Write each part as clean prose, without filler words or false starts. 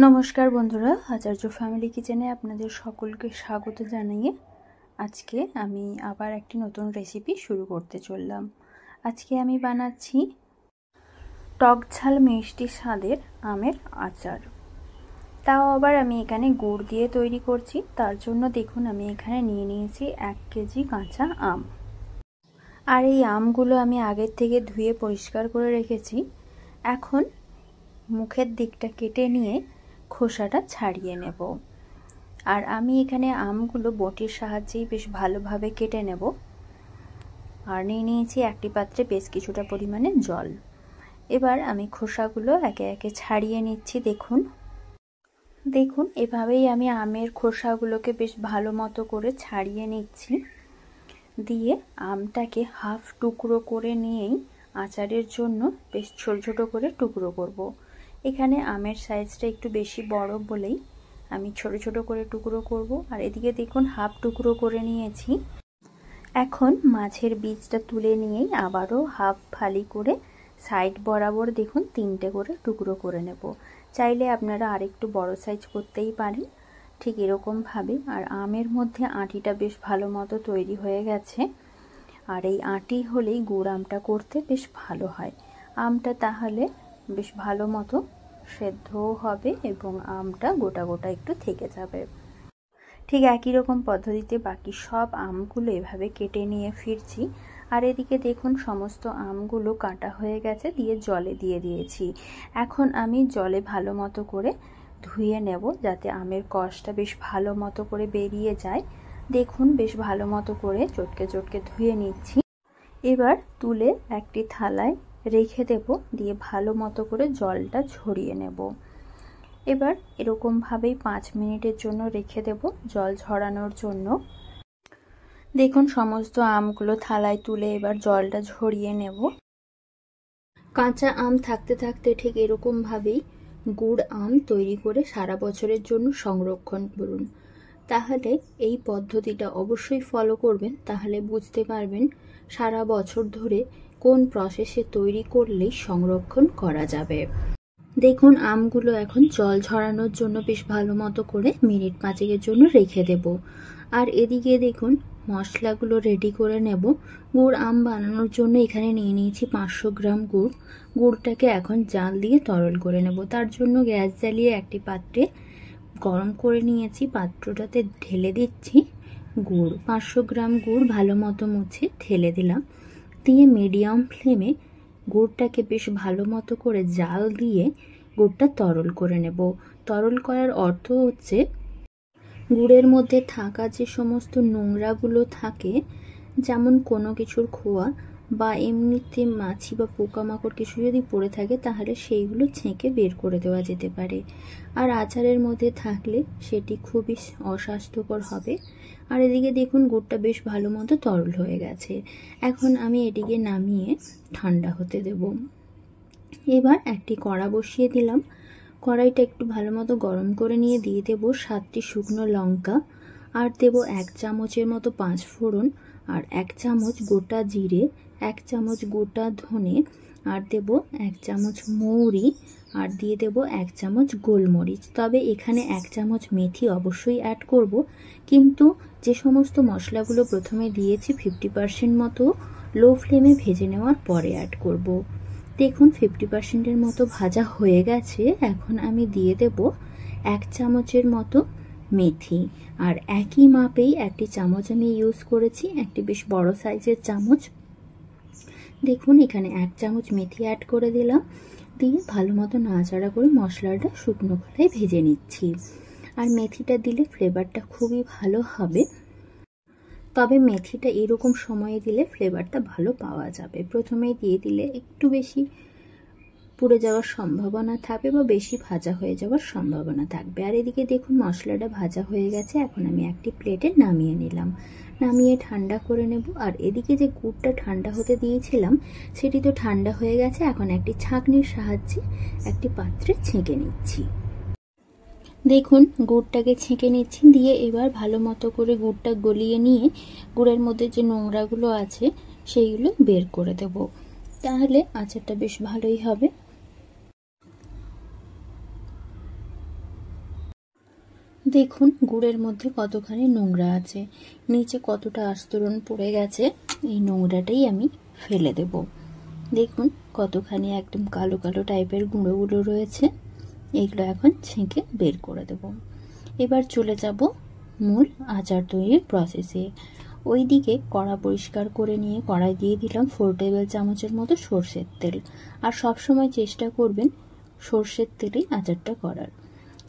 নমস্কার বন্ধুরা, আচার্য ফ্যামিলি কিচেনে আপনাদের সকলকে স্বাগত জানিয়ে আজকে আমি আবার একটি নতুন রেসিপি শুরু করতে চললাম। আজকে আমি বানাচ্ছি টক ঝাল মিষ্টি স্বাদের আমের আচার। তাও আবার আমি এখানে গুড় দিয়ে তৈরি করছি। তার জন্য দেখুন আমি এখানে নিয়ে নিয়েছি 1 কেজি কাঁচা আম। আর এই আমগুলো আমি আগের থেকে ধুয়ে পরিষ্কার করে রেখেছি। এখন মুখের দিকটা কেটে নিয়ে খোসাটা ছাড়িয়ে নেব। আর আমি এখানে আমগুলো বটির সাহায্যেই বেশ ভালোভাবে কেটে নেব। আর নিয়ে নিয়েছি একটি পাত্রে বেশ কিছুটা পরিমাণে জল। এবার আমি খোসাগুলো একে একে ছাড়িয়ে নিচ্ছি। দেখুন এভাবেই আমি আমের খোসাগুলোকে বেশ ভালো মতো করে ছাড়িয়ে নিচ্ছি। দিয়ে আমটাকে হাফ টুকরো করে নিয়েই আচারের জন্য বেশ ছোট ছোট করে টুকরো করব। এখানে আমের সাইজটা একটু বেশি বড় বলেই আমি ছোট ছোট করে টুকরো করব। আর এদিকে দেখুন হাফ টুকরো করে নিয়েছি। এখন মাঝের বীজটা তুলে নিয়েই আবারও হাফ ফালি করে সাইড বরাবর দেখুন 3টে করে টুকরো করে নেব। চাইলে আপনারা আরেকটু বড় সাইজ করতেই পারেন, ঠিক এরকম ভাবে। আর আমের মধ্যে আঁটিটা বেশ ভালো মতো তৈরি হয়ে গেছে। আর এই আঁটি হলেই গুড় আমটা করতে বেশ ভালো হয়। আমটা তাহলে বেশ ভালো মতো সেদ্ধও হবে এবং আমটা গোটা গোটা একটু থেকে যাবে। ঠিক একই রকম পদ্ধতিতে বাকি সব আমগুলো এভাবে কেটে নিয়ে ফিরছি। আর এদিকে দেখুন সমস্ত আমগুলো কাটা হয়ে গেছে, দিয়ে জলে দিয়ে দিয়েছি। এখন আমি জলে ভালো মতো করে ধুয়ে নেব, যাতে আমের কষটা বেশ ভালো মতো করে বেরিয়ে যায়। দেখুন বেশ ভালো মতো করে চটকে চটকে ধুয়ে নিচ্ছি। এবার তুলে একটি থালায় রেখে দেব, দিয়ে ভালো মতো করে জলটা ঝরিয়ে নেব। এবার এরকম ভাবেই 5 মিনিটের জন্য রেখে দেব জল ঝরানোর জন্য। দেখুন সমস্ত আমগুলো থালায় তুলে এবার জলটা ঝরিয়ে নেব। কাঁচা আম থাকতে থাকতে ঠিক এরকম ভাবেই গুড় আম তৈরি করে সারা বছরের জন্য সংরক্ষণ করুন। তাহলে এই পদ্ধতিটা অবশ্যই ফলো করবেন, তাহলে বুঝতে পারবেন সারা বছর ধরে কোন প্রসেসে তৈরি করলেই সংরক্ষণ করা যাবে। দেখুন আমগুলো এখন জল ঝরানোর জন্য বেশ ভালো মতো করে মিনিট 5 জন্য রেখে দেব। আর এদিকে দেখুন মশলাগুলো রেডি করে নেব। গুড় আম বানানোর জন্য এখানে নিয়ে নিয়েছি 500 গ্রাম গুড়। গুড়টাকে এখন জাল দিয়ে তরল করে নেব। তার জন্য গ্যাস জ্বালিয়ে একটি পাত্রে গরম করে নিয়েছি, পাত্রটাতে ঢেলে দিচ্ছি গুড়। 500 গ্রাম গুড় ভালো মতো মুছে ঢেলে দিলাম। দিয়ে মিডিয়াম ফ্লেমে গুড়টাকে বেশ ভালো মতো করে জাল দিয়ে গুড়টা তরল করে নেব। তরল করার অর্থ হচ্ছে গুড়ের মধ্যে থাকা যে সমস্ত নোংরাগুলো থাকে, যেমন কোনো কিছুর খোয়া বা এমনিতে মাছি বা পোকামাকড় কিছু যদি পড়ে থাকে, তাহলে সেইগুলো ছেঁকে বের করে দেওয়া যেতে পারে। আর আচারের মধ্যে থাকলে সেটি খুবই অস্বাস্থ্যকর হবে। আর এদিকে দেখুন গুড়টা বেশ ভালো মতো তরল হয়ে গেছে। এখন আমি এটিকে নামিয়ে ঠান্ডা হতে দেব। এবার একটি কড়া বসিয়ে দিলাম। কড়াইটা একটু ভালো মতো গরম করে নিয়ে দিয়ে দেব 7টি শুকনো লঙ্কা, আর দেব 1 চামচের মতো 5 ফোড়ন, আর 1 চামচ গোটা জিরে, 1 চামচ গোটা ধনে, আর দেব 1 চামচ মৌরি, আর দিয়ে দেব 1 চামচ গোলমরিচ। তবে এখানে 1 চামচ মেথি অবশ্যই অ্যাড করব, কিন্তু যে সমস্ত মশলাগুলো প্রথমে দিয়েছি 50% মতো লো ফ্লেমে ভেজে নেওয়ার পরে অ্যাড করব। দেখুন 50% মতো ভাজা হয়ে গেছে। এখন আমি দিয়ে দেব 1 চামচের মতো মেথি। আর একই মাপেই একটি চামচ আমি ইউজ করেছি, একটি বেশ বড় সাইজের চামচ। দেখুন এখানে 1 চামচ মেথি অ্যাড করে দিলাম, দিয়ে ভালো মতো নাড়াচাড়া করে মশলাটা শুকনো খোলায় ভেজে নিচ্ছি। আর মেথিটা দিলে ফ্লেভারটা খুবই ভালো হবে। তবে মেথিটা এরকম সময়ে দিলে ফ্লেভারটা ভালো পাওয়া যাবে। প্রথমেই দিয়ে দিলে একটু বেশি পুড়ে যাওয়ার সম্ভাবনা থাকবে বা বেশি ভাজা হয়ে যাওয়ার সম্ভাবনা থাকবে। আর এদিকে দেখুন মশলাটা ভাজা হয়ে গেছে। এখন আমি একটি প্লেটে নামিয়ে নিলাম, নামিয়ে ঠান্ডা করে নেব। আর এদিকে যে গুড়টা ঠান্ডা হতে দিয়েছিলাম সেটি তো ঠান্ডা হয়ে গেছে। এখন একটি ছাঁকনির সাহায্যে একটি পাত্রে ছেঁকে নিচ্ছি। দেখুন গুড়টাকে ছেঁকে নিচ্ছি, দিয়ে এবার ভালো মতো করে গুড়টা গলিয়ে নিয়ে গুড়ের মধ্যে যে নোংরাগুলো আছে সেইগুলো বের করে দেব। তাহলে আচারটা বেশ ভালোই হবে। দেখুন গুড়ের মধ্যে কতখানি নোংরা আছে, নিচে কতটা আস্তরণ পড়ে গেছে। এই নোংরাটাই আমি ফেলে দেব। দেখুন কতখানি একদম কালো কালো টাইপের গুঁড়োগুলো রয়েছে, এগুলো এখন ছেঁকে বের করে দেব। এবার চলে যাব মূল আচার তৈরির প্রসেসে। ওইদিকে কড়া পরিষ্কার করে নিয়ে কড়াই দিয়ে দিলাম 4 টেবিল চামচের মতো সর্ষের তেল। আর সবসময় চেষ্টা করবেন সর্ষের তেলেই আচারটা করার।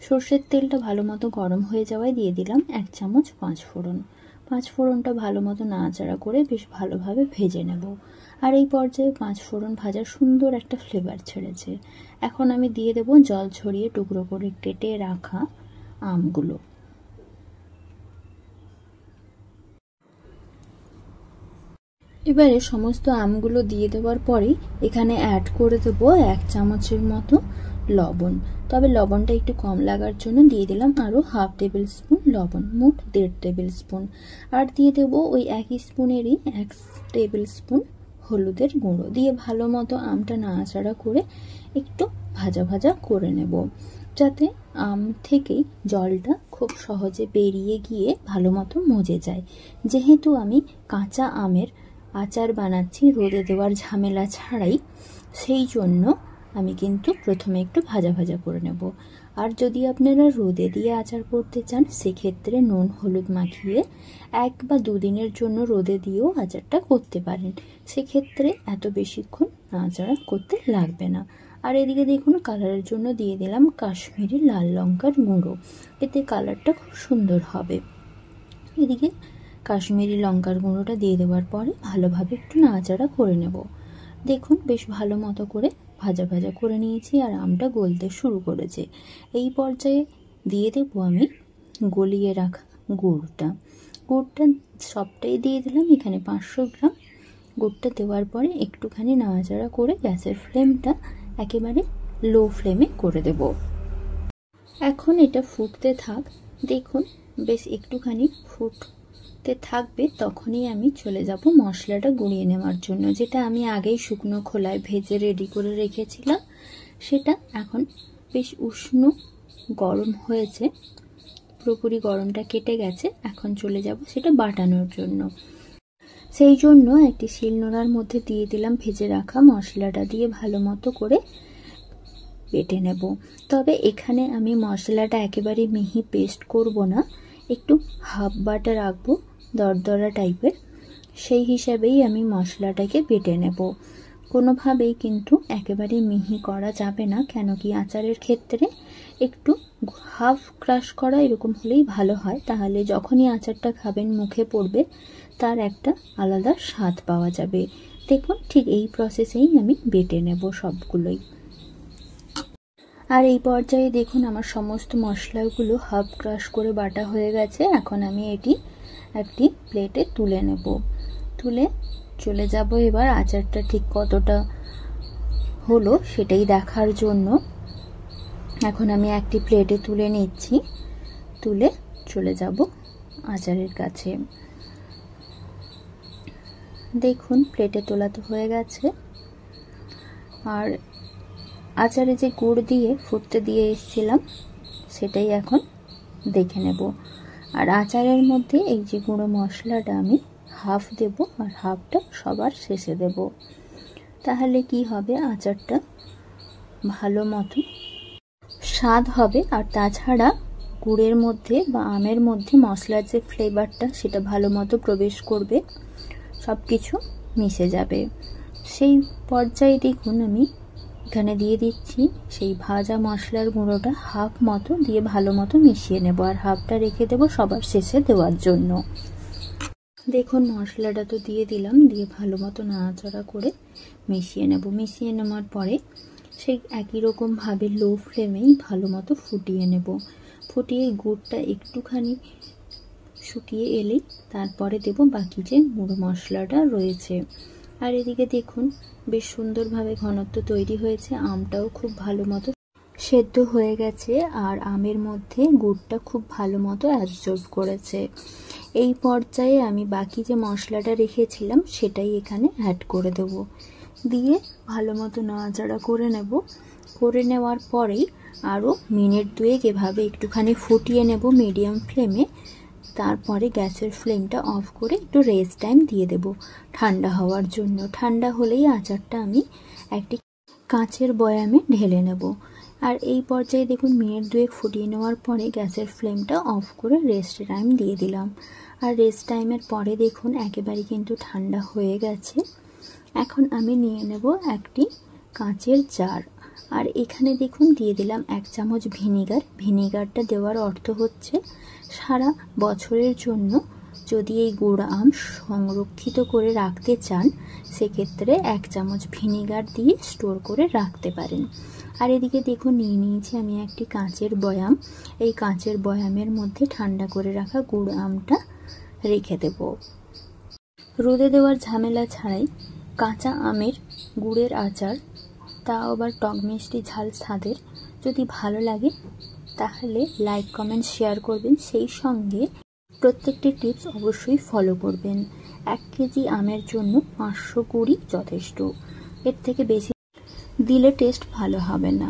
সর্ষের তেলটা ভালো মতো গরম হয়ে যাওয়ায় দিয়ে দিলাম 1 চামচ 5 ফোড়ন। 5 ফোড়নটা ভালো মতো নাড়াচাড়া করে বেশ ভালোভাবে ভেজে নেব। আর এই পর্যায়ে 5 ফোড়ন ভাজার সুন্দর একটা ফ্লেভার ছেড়েছে। এখন আমি দিয়ে দেব জল ছড়িয়ে টুকরো করে কেটে রাখা আমগুলো। এবারে সমস্ত আমগুলো দিয়ে দেওয়ার পরেই এখানে অ্যাড করে দেবো 1 চামচের মতো লবণ। তবে লবণটা একটু কম লাগার জন্য দিয়ে দিলাম আরও হাফ টেবিল স্পুন লবণ, মোট 1.5 টেবিল স্পুন। আর দিয়ে দেবো ওই একই স্পুনেরই 1 টেবিল স্পুন হলুদের গুঁড়ো দিয়ে ভালো মতো আমটা নাড়াচাড়া করে একটু ভাজা ভাজা করে নেব, যাতে আম থেকে জলটা খুব সহজে বেরিয়ে গিয়ে ভালো মতো মজে যায়। যেহেতু আমি কাঁচা আমের আচার বানাচ্ছি রোদে দেওয়ার ঝামেলা ছাড়াই, সেই জন্য আমি কিন্তু প্রথমে একটু ভাজা ভাজা করে নেব। আর যদি আপনারা রোদে দিয়ে আচার করতে চান সেক্ষেত্রে নুন হলুদ মাখিয়ে 1 বা 2 দিনের জন্য রোদে দিয়েও আচারটা করতে পারেন, সেক্ষেত্রে এত বেশিক্ষণ নাড়াচাড়া করতে লাগবে না। আর এদিকে দেখুন কালারের জন্য দিয়ে দিলাম কাশ্মীরি লাল লঙ্কার গুঁড়ো, এতে কালারটা খুব সুন্দর হবে। এদিকে কাশ্মীরি লঙ্কার গুঁড়োটা দিয়ে দেওয়ার পরে ভালোভাবে একটু নাড়াচাড়া করে নেব। দেখুন বেশ ভালো মতো করে ভাজা ভাজা করে নিয়েছি আর আমটা গলতে শুরু করেছে। এই পর্যায়ে দিয়ে দেবো আমি গলিয়ে রাখা গুড়টা। গুড়টা সবটাই দিয়ে দিলাম, এখানে 500 গ্রাম। গুড়টা দেওয়ার পরে একটুখানি নাড়াচাড়া করে গ্যাসের ফ্লেমটা একেবারে লো ফ্লেমে করে দেব। এখন এটা ফুটতে থাক। দেখুন বেশ একটুখানি ফুটতে থাকবে, তখনই আমি চলে যাব মশলাটা গুঁড়িয়ে নেওয়ার জন্য, যেটা আমি আগেই শুকনো খোলায় ভেজে রেডি করে রেখেছিলাম। সেটা এখন বেশ উষ্ণ গরম হয়েছে, পুরোপুরি গরমটা কেটে গেছে। এখন চলে যাব সেটা বাটানোর জন্য। সেই জন্য একটি শিলনোড়ার মধ্যে দিয়ে দিলাম ভেজে রাখা মশলাটা, দিয়ে ভালো মতো করে বেটে নেব। তবে এখানে আমি মশলাটা একেবারে মিহি পেস্ট করব না, একটু হাফ বাটা রাখবো, দরদরা টাইপের। সেই হিসাবেই আমি মশলাটাকে বেটে নেব। কোনোভাবেই কিন্তু একেবারে মিহি করা যাবে না, কেন কি আচারের ক্ষেত্রে একটু হাফ ক্রাশ করা এরকম হলেই ভালো হয়, তাহলে যখনই আচারটা খাবেন মুখে পড়বে তার একটা আলাদা স্বাদ পাওয়া যাবে। দেখুন ঠিক এই প্রসেসেই আমি বেটে নেব সবগুলোই। আর এই পর্যায়ে দেখুন আমার সমস্ত মশলাগুলো হাফ ক্রাশ করে বাটা হয়ে গেছে। এখন আমি এটি একটি প্লেটে তুলে নেব। তুলে চলে যাব এবার আচারটা ঠিক কতটা হলো সেটাই দেখার জন্য। এখন আমি একটি প্লেটে তুলে নিচ্ছি, তুলে চলে যাব আচারের কাছে। দেখুন প্লেটে তোলা তো হয়ে গেছে। আর আচারে যে গুড় দিয়ে ফুটতে দিয়ে এসেছিলাম সেটাই এখন দেখে নেব। আর আচারের মধ্যে এই যে গুঁড়ো মশলাটা আমি হাফ দেব আর হাফটা সবার শেষে দেব, তাহলে কি হবে আচারটা ভালো মতো স্বাদ হবে। আর তাছাড়া গুড়ের মধ্যে বা আমের মধ্যে মশলার যে ফ্লেভারটা সেটা ভালো মতো প্রবেশ করবে, সব কিছু মিশে যাবে। সেই পর্যায়ে দেখুন আমি এখানে দিয়ে দিচ্ছি সেই ভাজা মশলার গুঁড়োটা হাফ মতো দিয়ে ভালো মতো মিশিয়ে নেব, আর হাফটা রেখে দেব সবার শেষে দেওয়ার জন্য। দেখুন মশলাটা তো দিয়ে দিলাম, দিয়ে ভালো মতো নাড়াচাড়া করে মিশিয়ে নেব। মিশিয়ে নেওয়ার পরে সেই একই রকম ভাবে লো ফ্লেমেই ভালো মতো ফুটিয়ে নেব। ফুটিয়ে গুড়টা একটুখানি শুকিয়ে এলেই তারপরে দেব বাকি যে গুঁড়ো মশলাটা রয়েছে। আর এদিকে দেখুন বেশ সুন্দরভাবে ঘনত্ব তৈরি হয়েছে, আমটাও খুব ভালো মতো সেদ্ধ হয়ে গেছে আর আমের মধ্যে গুড়টা খুব ভালো মতো অ্যাবজর্ব করেছে। এই পর্যায়ে আমি বাকি যে মশলাটা রেখেছিলাম সেটাই এখানে অ্যাড করে দেব, দিয়ে ভালো মতো নাড়াচাড়া করে নেব। করে নেওয়ার পরেই আরও মিনিট 2 এভাবে একটুখানি ফুটিয়ে নেব মিডিয়াম ফ্লেমে। তারপরে গ্যাসের ফ্লেমটা অফ করে একটু রেস্ট টাইম দিয়ে দেব ঠান্ডা হওয়ার জন্য। ঠান্ডা হলেই আচারটা আমি একটি কাঁচের বয়ামে ঢেলে নেব। আর এই পর্যায়ে দেখুন মিনিট 2 ফুটিয়ে নেওয়ার পরে গ্যাসের ফ্লেমটা অফ করে রেস্ট টাইম দিয়ে দিলাম। আর রেস্ট টাইমের পরে দেখুন একেবারে কিন্তু ঠান্ডা হয়ে গেছে। এখন আমি নিয়ে নেব একটি কাঁচের জার। আর এখানে দেখুন দিয়ে দিলাম 1 চামচ ভিনিগার। ভিনিগারটা দেওয়ার অর্থ হচ্ছে সারা বছরের জন্য যদি এই গুড় আম সংরক্ষিত করে রাখতে চান সেক্ষেত্রে 1 চামচ ভিনিগার দিয়ে স্টোর করে রাখতে পারেন। আর এদিকে দেখুন নিয়ে নিয়েছি আমি একটি কাঁচের বয়াম। এই কাঁচের বয়ামের মধ্যে ঠান্ডা করে রাখা গুড় আমটা রেখে দেব। রোদে দেওয়ার ঝামেলা ছাড়াই কাঁচা আমের গুড়ের আচার, তাও আবার টক মিষ্টি ঝাল স্বাদের, যদি ভালো লাগে তাহলে লাইক কমেন্ট শেয়ার করবেন। সেই সঙ্গে প্রত্যেকটি টিপস অবশ্যই ফলো করবেন। 1 কেজি আমের জন্য 500 গুড়ই যথেষ্ট, এর থেকে বেশি দিলে টেস্ট ভালো হবে না।